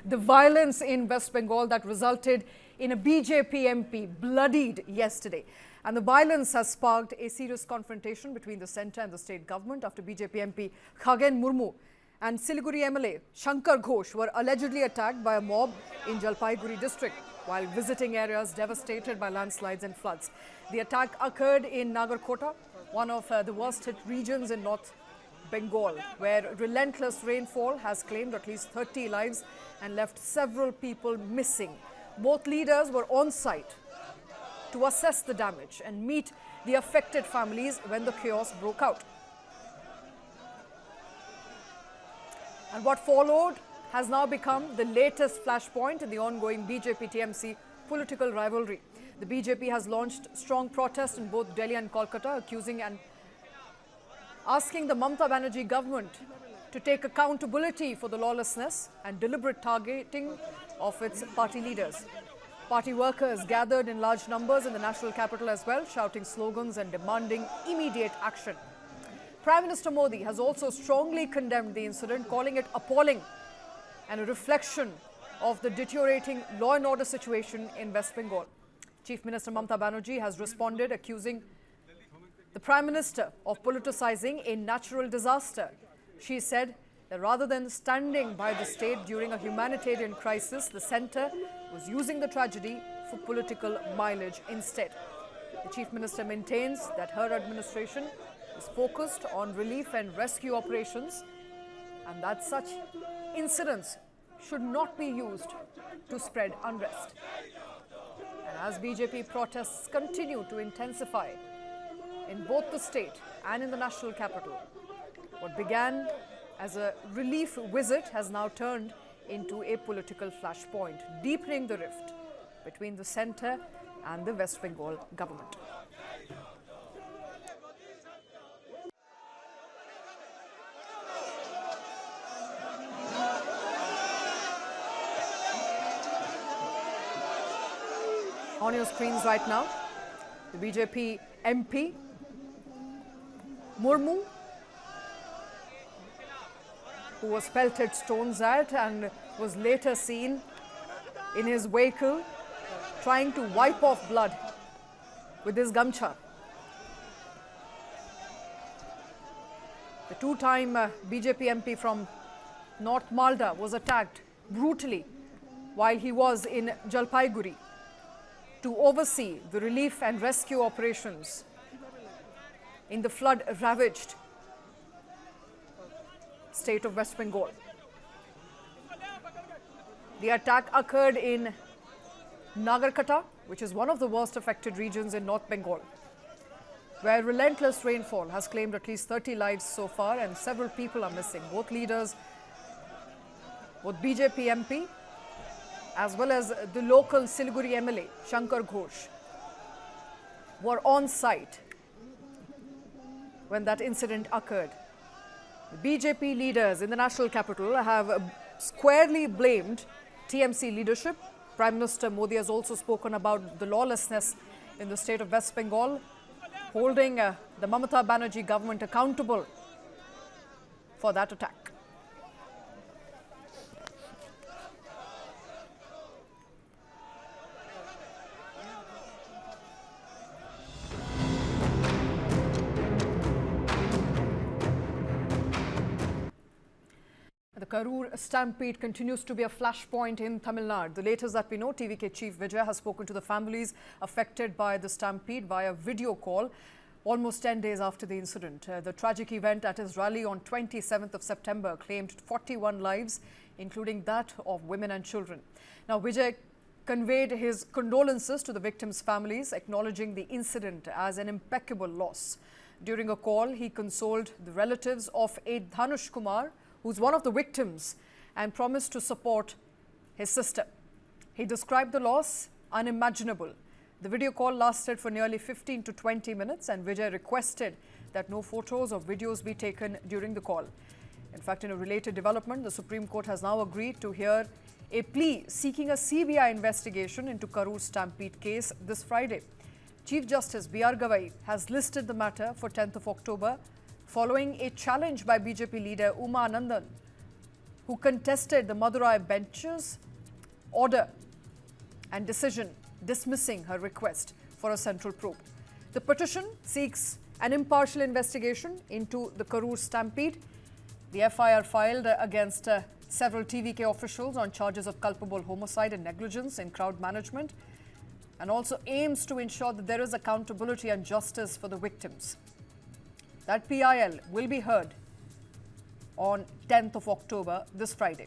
The violence in West Bengal that resulted in a BJP MP bloodied yesterday. And the violence has sparked a serious confrontation between the centre and the state government after BJP MP Khagen Murmu and Siliguri MLA Sankar Ghosh were allegedly attacked by a mob in Jalpaiguri district while visiting areas devastated by landslides and floods. The attack occurred in Nagrakata, one of the worst hit regions in North Bengal, where relentless rainfall has claimed at least 30 lives and left several people missing. Both leaders were on site to assess the damage and meet the affected families when the chaos broke out. And what followed has now become the latest flashpoint in the ongoing BJP-TMC political rivalry. The BJP has launched strong protests in both Delhi and Kolkata, accusing and asking the Mamata Banerjee government to take accountability for the lawlessness and deliberate targeting of its party leaders. Party workers gathered in large numbers in the national capital as well, shouting slogans and demanding immediate action. Prime Minister Modi has also strongly condemned the incident, calling it appalling and a reflection of the deteriorating law and order situation in West Bengal. Chief Minister Mamata Banerjee has responded, accusing the Prime Minister of politicizing a natural disaster. She said that rather than standing by the state during a humanitarian crisis, the centre was using the tragedy for political mileage instead. The Chief Minister maintains that her administration is focused on relief and rescue operations and that such incidents should not be used to spread unrest. And as BJP protests continue to intensify in both the state and in the national capital, what began as a relief visit has now turned into a political flashpoint, deepening the rift between the centre and the West Bengal government. On your screens right now, the BJP MP Murmu, who was pelted stones at and was later seen in his vehicle trying to wipe off blood with his gamcha. The two-time BJP MP from North Malda was attacked brutally while he was in Jalpaiguri to oversee the relief and rescue operations in the flood-ravaged state of West Bengal. The attack occurred in Nagrakata, which is one of the worst affected regions in North Bengal, where relentless rainfall has claimed at least 30 lives so far and several people are missing. Both leaders, both BJP MP as well as the local Siliguri MLA, Sankar Ghosh, were on site when that incident occurred. The BJP leaders in the national capital have squarely blamed TMC leadership. Prime Minister Modi has also spoken about the lawlessness in the state of West Bengal, holding the Mamata Banerjee government accountable for that attack. The Karur stampede continues to be a flashpoint in Tamil Nadu. The latest that we know, TVK Chief Vijay has spoken to the families affected by the stampede via video call almost 10 days after the incident. The tragic event at his rally on 27th of September claimed 41 lives, including that of women and children. Now, Vijay conveyed his condolences to the victims' families, acknowledging the incident as an impeccable loss. During a call, he consoled the relatives of a Dhanush Kumar, who's one of the victims, and promised to support his sister. He described the loss unimaginable. The video call lasted for nearly 15 to 20 minutes and Vijay requested that no photos or videos be taken during the call. In fact, in a related development, the Supreme Court has now agreed to hear a plea seeking a CBI investigation into Karur stampede case this Friday. Chief Justice B.R. Gavai has listed the matter for 10th of October following a challenge by BJP leader Uma Anandan who contested the Madurai bench's order and decision dismissing her request for a central probe. The petition seeks an impartial investigation into the Karur stampede. The FIR filed against several TVK officials on charges of culpable homicide and negligence in crowd management, and also aims to ensure that there is accountability and justice for the victims. That PIL will be heard on 10th of October, this Friday.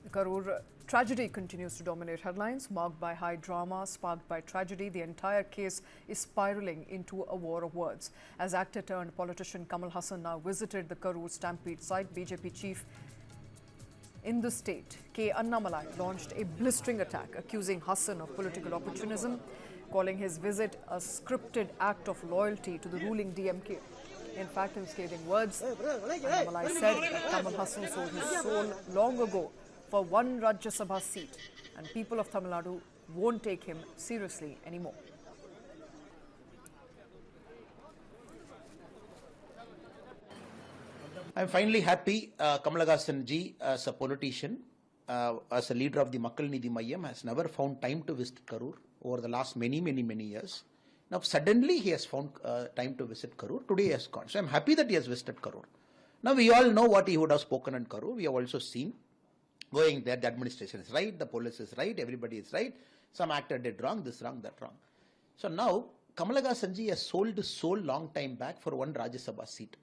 The Karur tragedy continues to dominate headlines, marked by high drama, sparked by tragedy. The entire case is spiraling into a war of words. As actor turned politician Kamal Haasan now visited the Karur stampede site, BJP chief in the state, Annamalai, launched a blistering attack, accusing Haasan of political opportunism, calling his visit a scripted act of loyalty to the ruling DMK. In fact, in scathing words, Annamalai said that Kamal Haasan sold his soul long ago for one Rajya Sabha seat, and people of Tamil Nadu won't take him seriously anymore. I'm finally happy Kamal Haasan ji, as a politician, as a leader of the Makkal Nidhi Mayyam, has never found time to visit Karur over the last many years. Now suddenly he has found time to visit Karur. Today he has gone. So I'm happy that he has visited Karur. Now we all know what he would have spoken in Karur. We have also seen going there, the administration is right, the police is right, everybody is right. Some actor did wrong, this wrong, that wrong. So now Kamal Haasan ji has sold his soul long time back for one Rajya Sabha seat.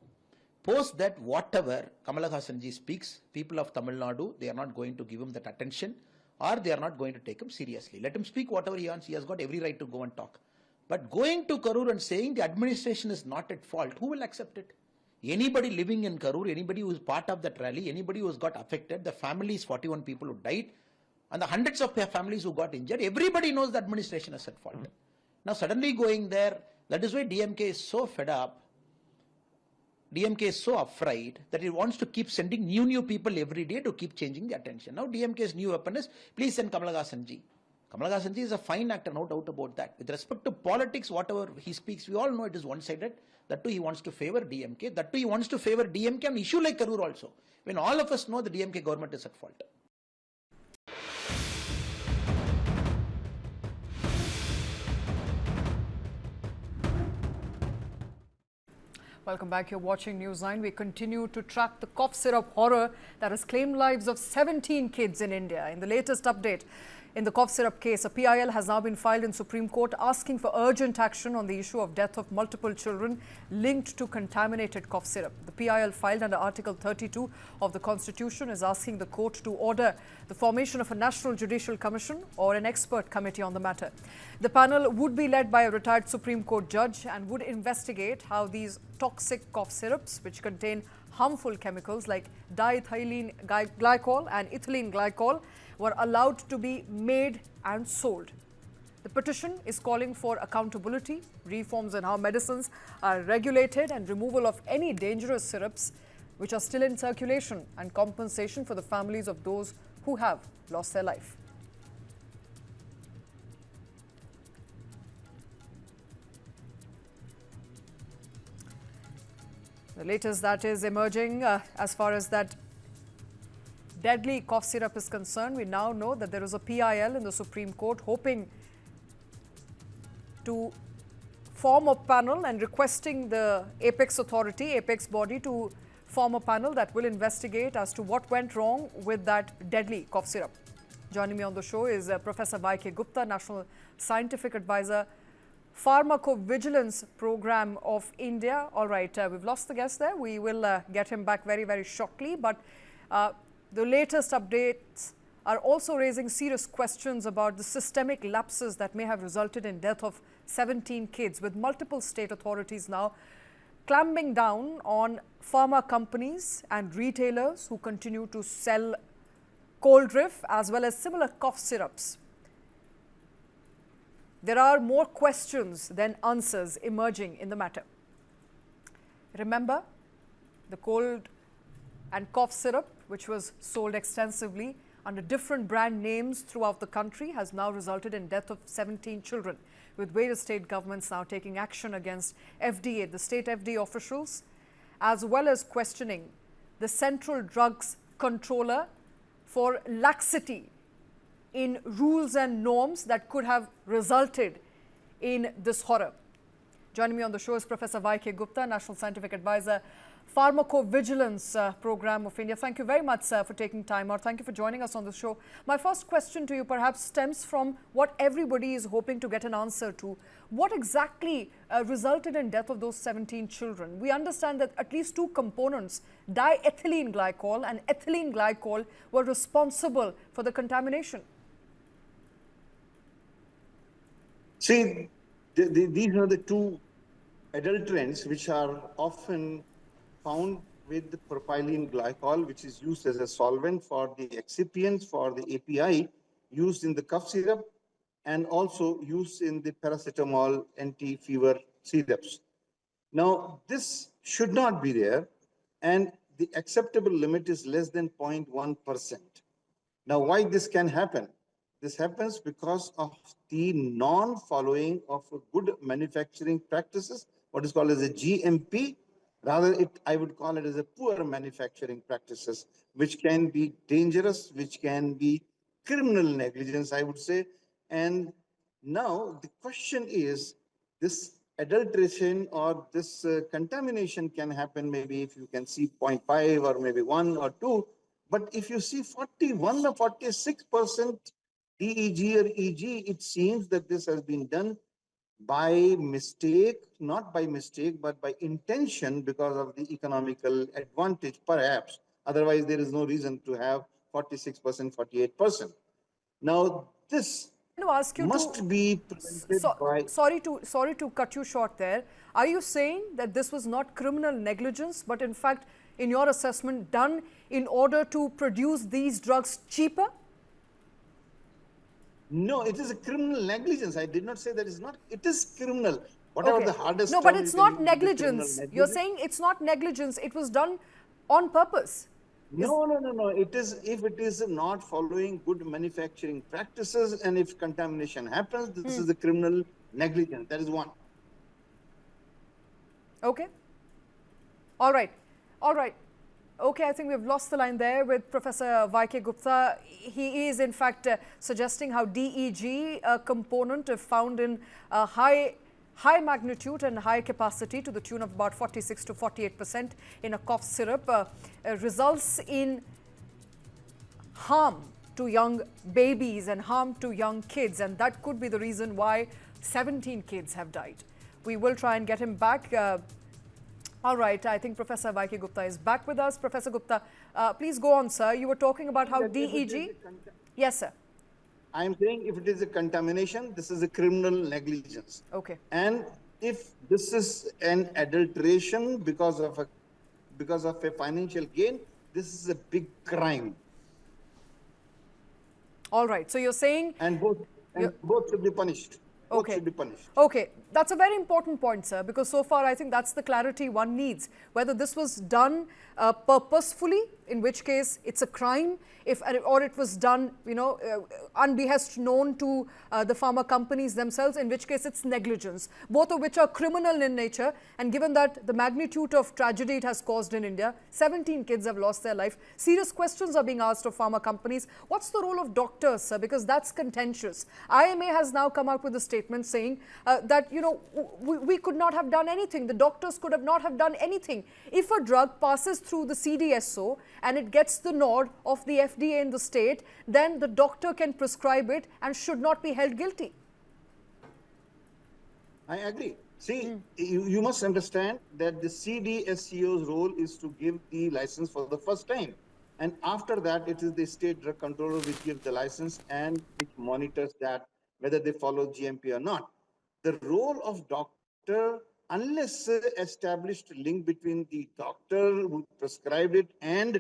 Post that, whatever Kamal Haasan ji speaks, people of Tamil Nadu, they are not going to give him that attention, or they are not going to take him seriously. Let him speak whatever he wants. He has got every right to go and talk. But going to Karur and saying the administration is not at fault, who will accept it? Anybody living in Karur, anybody who is part of that rally, anybody who has got affected, the families, 41 people who died, and the hundreds of families who got injured, everybody knows the administration is at fault. Now suddenly going there, that is why DMK is so fed up. DMK is so afraid that it wants to keep sending new people every day to keep changing the attention. Now DMK's new weapon is, please send Kamal Haasan ji. Kamal Haasan ji is a fine actor, no doubt about that. With respect to politics, whatever he speaks, we all know it is one-sided. That too he wants to favor DMK. That too he wants to favor DMK on issue like Karur also. When all of us know the DMK government is at fault. Welcome back. You're watching News9. We continue to track the cough syrup horror that has claimed lives of 17 kids in India. In the latest update in the cough syrup case, a PIL has now been filed in Supreme Court asking for urgent action on the issue of death of multiple children linked to contaminated cough syrup. The PIL filed under Article 32 of the Constitution is asking the court to order the formation of a National Judicial Commission or an expert committee on the matter. The panel would be led by a retired Supreme Court judge and would investigate how these toxic cough syrups, which contain harmful chemicals like diethylene glycol and ethylene glycol, were allowed to be made and sold. The petition is calling for accountability, reforms in how medicines are regulated, and removal of any dangerous syrups which are still in circulation, and compensation for the families of those who have lost their life. The latest that is emerging as far as that deadly cough syrup is concerned, we now know that there is a PIL in the Supreme Court hoping to form a panel and requesting the apex authority, apex body, to form a panel that will investigate as to what went wrong with that deadly cough syrup. Joining me on the show is Professor Y.K. Gupta, National Scientific Advisor, Pharmacovigilance Program of India. All right, we've lost the guest there. We will get him back very shortly. But the latest updates are also raising serious questions about the systemic lapses that may have resulted in death of 17 kids, with multiple state authorities now clamping down on pharma companies and retailers who continue to sell cold riff as well as similar cough syrups. There are more questions than answers emerging in the matter. Remember, the cold and cough syrup, which was sold extensively under different brand names throughout the country, has now resulted in death of 17 children, with various state governments now taking action against FDA, the state FDA officials, as well as questioning the Central Drugs Controller for laxity in rules and norms that could have resulted in this horror. Joining me on the show is Professor Y.K. Gupta, National Scientific Advisor, Pharmacovigilance Program of India. Thank you very much, sir, for taking time out. Thank you for joining us on the show. My first question to you perhaps stems from what everybody is hoping to get an answer to. What exactly resulted in death of those 17 children? We understand that at least two components, diethylene glycol and ethylene glycol, were responsible for the contamination. See, these are the two adulterants which are often found with the propylene glycol, which is used as a solvent for the excipients, for the API, used in the cough syrup, and also used in the paracetamol anti-fever syrups. Now, this should not be there, and the acceptable limit is less than 0.1%. Now, why this can happen? This happens because of the non-following of good manufacturing practices, what is called as a GMP. Rather, I would call it as a poor manufacturing practices, which can be dangerous, which can be criminal negligence, I would say. And now the question is, this adulteration or this contamination can happen maybe if you can see 0.5 or maybe 1 or 2. But if you see 41 or 46% DEG or EG, it seems that this has been done by mistake, not by mistake, but by intention because of the economical advantage, perhaps. Otherwise, there is no reason to have 46%, 48%. Now, this must be presented by... Sorry to cut you short there. Are you saying that this was not criminal negligence, but in fact, in your assessment, done in order to produce these drugs cheaper? No, it is a criminal negligence. I did not say that it's not. It is criminal. Whatever the hardest. No, but it's not negligence. You're saying it's not negligence. It was done on purpose. No. It is, if it is not following good manufacturing practices and if contamination happens, this is a criminal negligence. That is one. Okay. All right. Okay, I think we've lost the line there with Professor Y.K. Gupta. He is, in fact, suggesting how DEG, a component found in high magnitude and high capacity to the tune of about 46 to 48% in a cough syrup, results in harm to young babies and harm to young kids. And that could be the reason why 17 kids have died. We will try and get him back. All right, I think Professor Y.K. Gupta is back with us. Professor Gupta, please go on, sir. You were talking about how DEG... Yes, sir. I am saying if it is a contamination, this is a criminal negligence. Okay. And if this is an adulteration because of a financial gain, this is a big crime. All right. So you're saying... And both should be punished. Okay. Should be punished. Okay, that's a very important point, sir, because so far I think that's the clarity one needs. Whether this was done purposefully, in which case it's a crime, or it was done, unbehest known to the pharma companies themselves, in which case it's negligence, both of which are criminal in nature. And given that the magnitude of tragedy it has caused in India, 17 kids have lost their life. Serious questions are being asked of pharma companies. What's the role of doctors, sir? Because that's contentious. IMA has now come out with a statement saying that, we could not have done anything. The doctors could have not have done anything. If a drug passes through the CDSO and it gets the nod of the FDA in the state, then the doctor can prescribe it and should not be held guilty. I agree. See, you must understand that the CDSCO's role is to give the license for the first time. And after that, it is the state drug controller which gives the license and which monitors that whether they follow GMP or not. The role of doctor, unless established link between the doctor who prescribed it and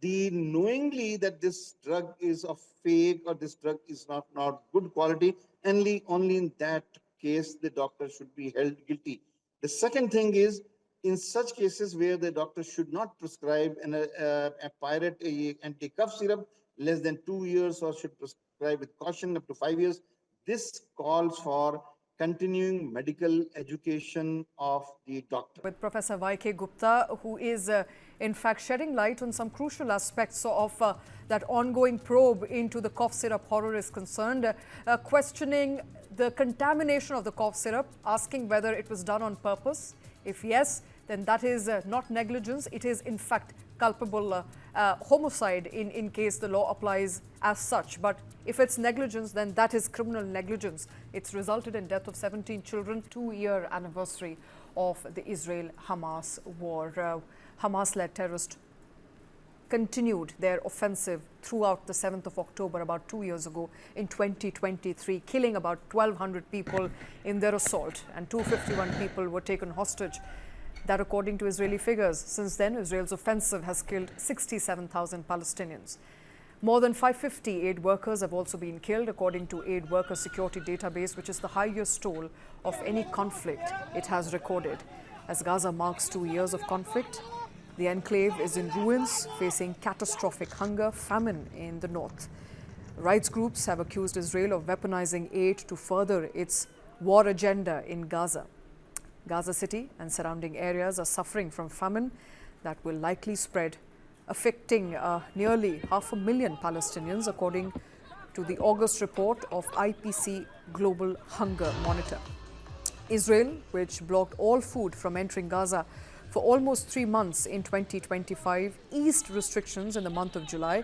the knowingly that this drug is of fake or this drug is not good quality, only in that case the doctor should be held guilty. The second thing is, in such cases where the doctor should not prescribe a pirate anti-cough syrup less than 2 years or should prescribe with caution up to 5 years, this calls for continuing medical education of the doctor. With Professor Y.K. Gupta, who is in fact shedding light on some crucial aspects of that ongoing probe into the cough syrup horror is concerned, questioning the contamination of the cough syrup, asking whether it was done on purpose. If yes, then that is not negligence, it is in fact culpable homicide in case the law applies as such. But if it's negligence, then that is criminal negligence. It's resulted in death of 17 children, 2-year anniversary of the Israel-Hamas war. Hamas-led terrorists continued their offensive throughout the 7th of October, about 2 years ago in 2023, killing about 1,200 people in their assault, and 251 people were taken hostage. That according to Israeli figures. Since then, Israel's offensive has killed 67,000 Palestinians. More than 550 aid workers have also been killed, according to Aid Worker Security Database, which is the highest toll of any conflict it has recorded. As Gaza marks 2 years of conflict, the enclave is in ruins, facing catastrophic hunger, famine in the north. Rights groups have accused Israel of weaponizing aid to further its war agenda in Gaza. Gaza City and surrounding areas are suffering from famine that will likely spread, affecting nearly 500,000 Palestinians, according to the August report of IPC Global Hunger Monitor. Israel, which blocked all food from entering Gaza for almost 3 months in 2025, eased restrictions in the month of July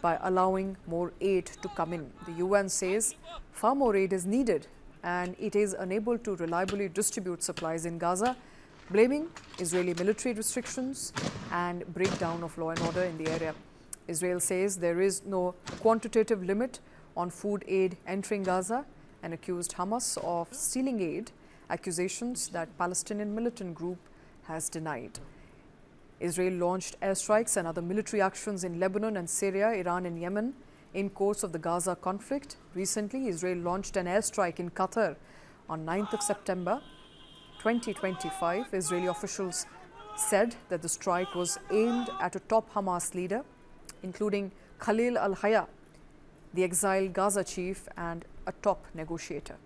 by allowing more aid to come in. The UN says far more aid is needed and it is unable to reliably distribute supplies in Gaza, blaming Israeli military restrictions and breakdown of law and order in the area. Israel says there is no quantitative limit on food aid entering Gaza and accused Hamas of stealing aid, accusations that Palestinian militant group has denied. Israel launched airstrikes and other military actions in Lebanon and Syria, Iran and Yemen in course of the Gaza conflict. Recently, Israel launched an airstrike in Qatar on 9th of September 2025. Israeli officials said that the strike was aimed at a top Hamas leader, including Khalil al-Hayya, the exiled Gaza chief and a top negotiator.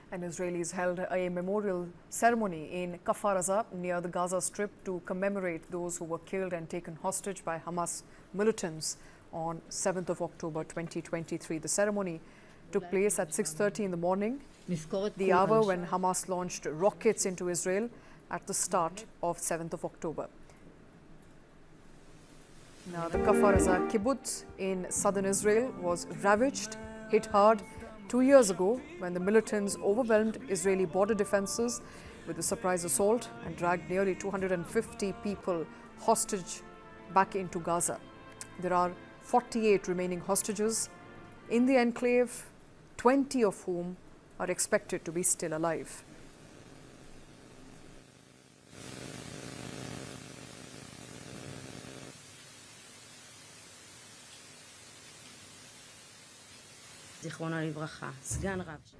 And Israelis held a memorial ceremony in Kfar Aza near the Gaza Strip to commemorate those who were killed and taken hostage by Hamas militants on 7th of October 2023. The ceremony took place at 6:30 in the morning, the hour when Hamas launched rockets into Israel at the start of 7th of October. Now, the Kfar Aza kibbutz in southern Israel was ravaged, hit hard 2 years ago when the militants overwhelmed Israeli border defenses with a surprise assault and dragged nearly 250 people hostage back into Gaza. There are 48 remaining hostages in the enclave, 20 of whom are expected to be still alive. One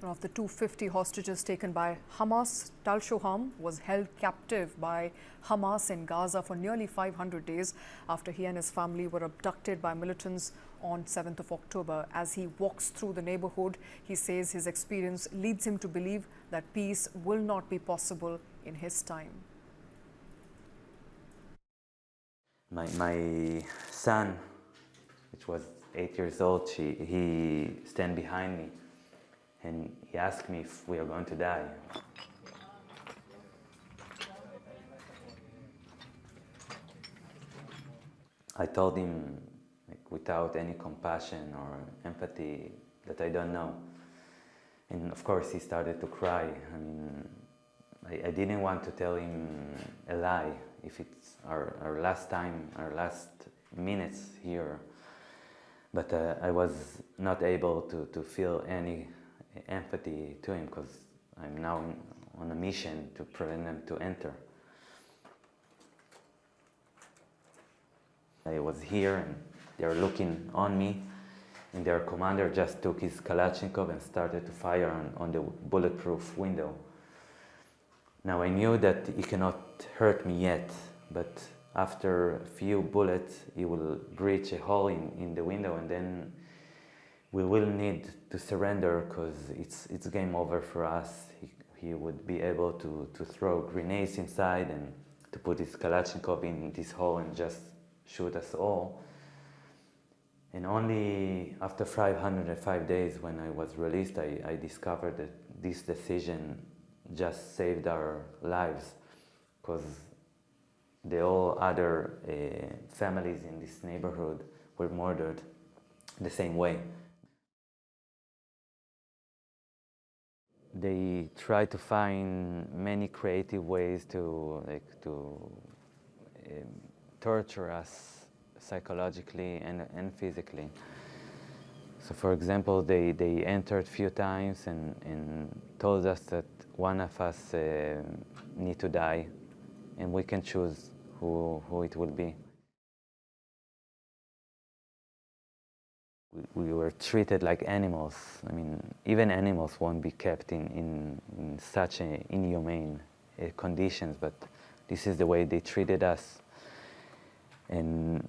of the 250 hostages taken by Hamas, Tal Shoham, was held captive by Hamas in Gaza for nearly 500 days after he and his family were abducted by militants on 7th of October. As he walks through the neighborhood, he says his experience leads him to believe that peace will not be possible in his time. My son, which was 8 years old, he stand behind me and he asked me if we are going to die. I told him, without any compassion or empathy, that I don't know. And of course he started to cry. I mean, I didn't want to tell him a lie if it's our last time, our last minutes here. But I was not able to feel any empathy to him because I'm now on a mission to prevent them to enter. I was here and they were looking on me and their commander just took his Kalashnikov and started to fire on the bulletproof window. Now I knew that he cannot hurt me yet, but after a few bullets he will breach a hole in the window, and then we will need to surrender because it's game over for us. He would be able to throw grenades inside and to put his Kalashnikov in this hole and just shoot us all. And only after 505 days, when I was released, I discovered that this decision just saved our lives, because the all other families in this neighborhood were murdered the same way. They try to find many creative ways to torture us psychologically and physically. So for example, they entered a few times and told us that one of us need to die, and we can choose who it will be. We were treated like animals. I mean, even animals won't be kept in such inhumane conditions, but this is the way they treated us. And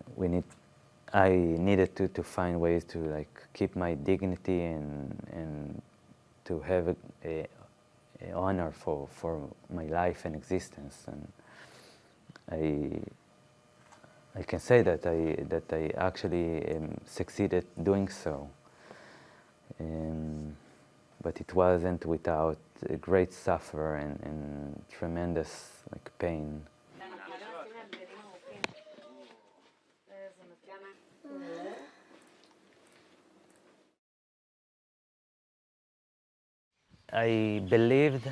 I needed to find ways to keep my dignity and to have a honor for my life and existence. And I can say that I actually succeeded doing so. But it wasn't without a great suffer and tremendous pain. I believed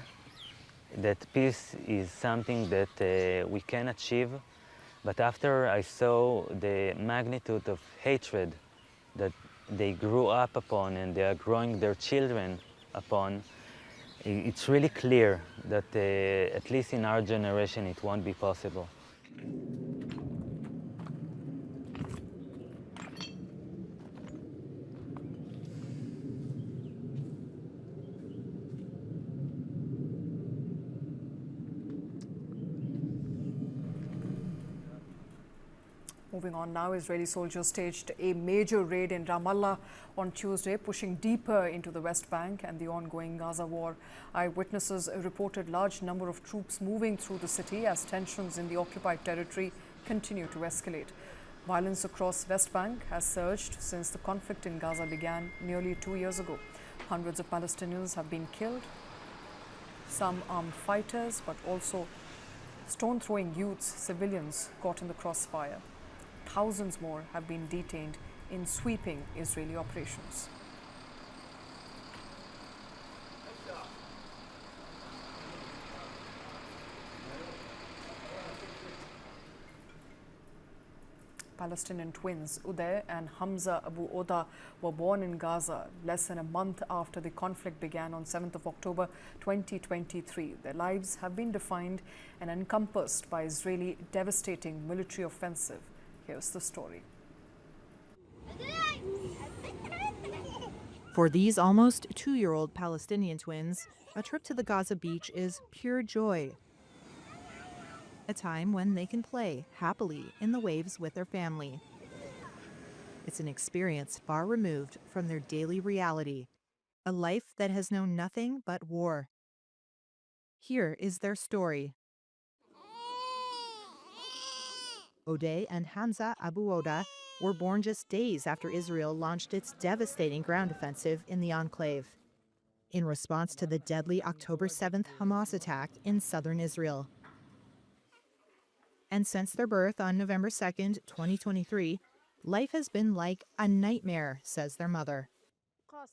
that peace is something that we can achieve, but after I saw the magnitude of hatred that they grew up upon and they are growing their children upon, it's really clear that at least in our generation it won't be possible. Moving on now, Israeli soldiers staged a major raid in Ramallah on Tuesday, pushing deeper into the West Bank and the ongoing Gaza war. Eyewitnesses reported large number of troops moving through the city as tensions in the occupied territory continue to escalate. Violence across West Bank has surged since the conflict in Gaza began nearly 2 years ago. Hundreds of Palestinians have been killed, some armed fighters, but also stone-throwing youths, civilians caught in the crossfire. Thousands more have been detained in sweeping Israeli operations. Palestinian twins Uday and Hamza Abu Oda were born in Gaza less than a month after the conflict began on 7th of October 2023. Their lives have been defined and encompassed by Israeli devastating military offensive. Here's the story. For these almost 2-year-old Palestinian twins, a trip to the Gaza beach is pure joy. A time when they can play happily in the waves with their family. It's an experience far removed from their daily reality, a life that has known nothing but war. Here is their story. Odeh and Hamza Abu Oda were born just days after Israel launched its devastating ground offensive in the enclave, in response to the deadly October 7th Hamas attack in southern Israel. And since their birth on November 2nd, 2023, life has been like a nightmare, says their mother.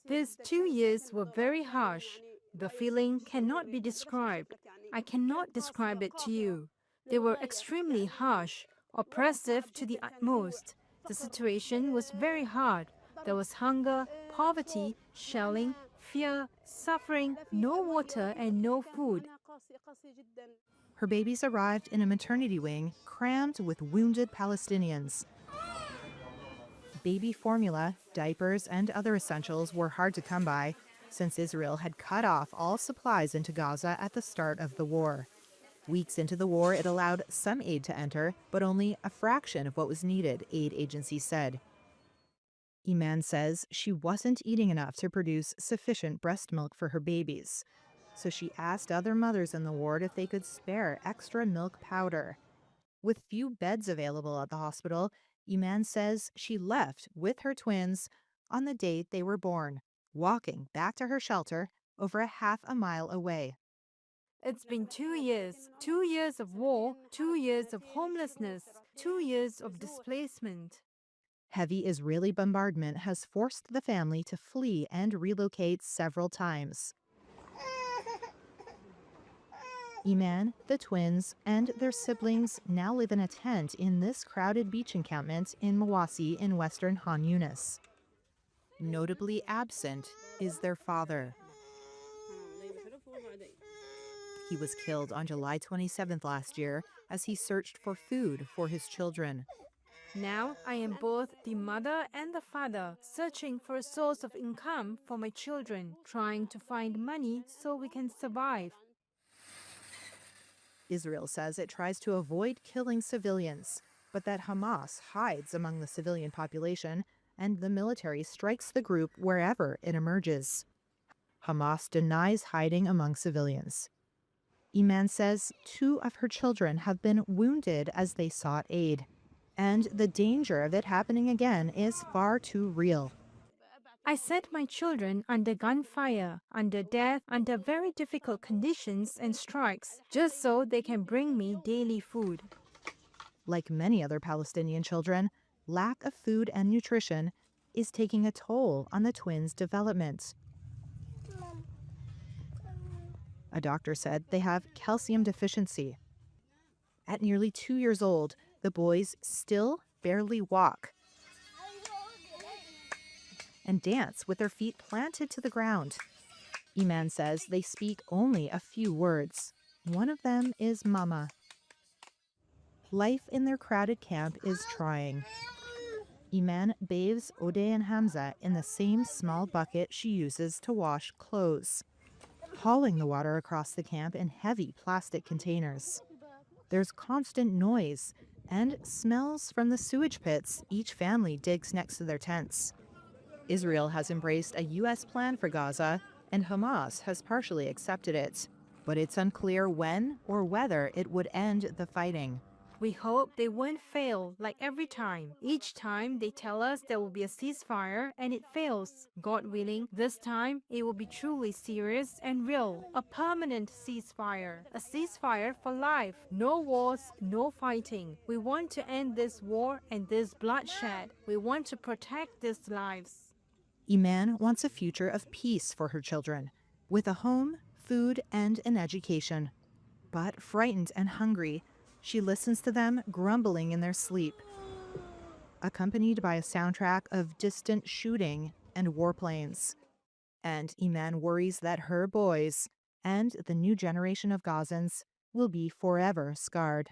These 2 years were very harsh. The feeling cannot be described. I cannot describe it to you. They were extremely harsh, oppressive to the utmost. The situation was very hard. There was hunger, poverty, shelling, fear, suffering, no water and no food. Her babies arrived in a maternity wing crammed with wounded Palestinians. Baby formula, diapers, and other essentials were hard to come by since Israel had cut off all supplies into Gaza at the start of the war. Weeks into the war, it allowed some aid to enter, but only a fraction of what was needed, aid agencies said. Iman says she wasn't eating enough to produce sufficient breast milk for her babies, so she asked other mothers in the ward if they could spare extra milk powder. With few beds available at the hospital, Iman says she left with her twins on the date they were born, walking back to her shelter over a half a mile away. It's been 2 years of war, 2 years of homelessness, 2 years of displacement. Heavy Israeli bombardment has forced the family to flee and relocate several times. Iman, the twins, and their siblings now live in a tent in this crowded beach encampment in Mawasi in western Han Yunis. Notably absent is their father. He was killed on July 27th last year as he searched for food for his children. Now I am both the mother and the father, searching for a source of income for my children, trying to find money so we can survive. Israel says it tries to avoid killing civilians, but that Hamas hides among the civilian population and the military strikes the group wherever it emerges. Hamas denies hiding among civilians. Iman says 2 of her children have been wounded as they sought aid, and the danger of it happening again is far too real. I set my children under gunfire, under death, under very difficult conditions and strikes, just so they can bring me daily food. Like many other Palestinian children, lack of food and nutrition is taking a toll on the twins' development. A doctor said they have calcium deficiency. At nearly 2 years old, the boys still barely walk and dance with their feet planted to the ground. Iman says they speak only a few words. One of them is Mama. Life in their crowded camp is trying. Iman bathes Ode and Hamza in the same small bucket she uses to wash clothes, hauling the water across the camp in heavy plastic containers. There's constant noise and smells from the sewage pits each family digs next to their tents. Israel has embraced a U.S. plan for Gaza, and Hamas has partially accepted it. But it's unclear when or whether it would end the fighting. We hope they won't fail like every time. Each time they tell us there will be a ceasefire and it fails. God willing, this time it will be truly serious and real. A permanent ceasefire. A ceasefire for life. No wars, no fighting. We want to end this war and this bloodshed. We want to protect these lives. Iman wants a future of peace for her children, with a home, food, and an education. But frightened and hungry, she listens to them grumbling in their sleep, accompanied by a soundtrack of distant shooting and warplanes. And Iman worries that her boys and the new generation of Gazans will be forever scarred.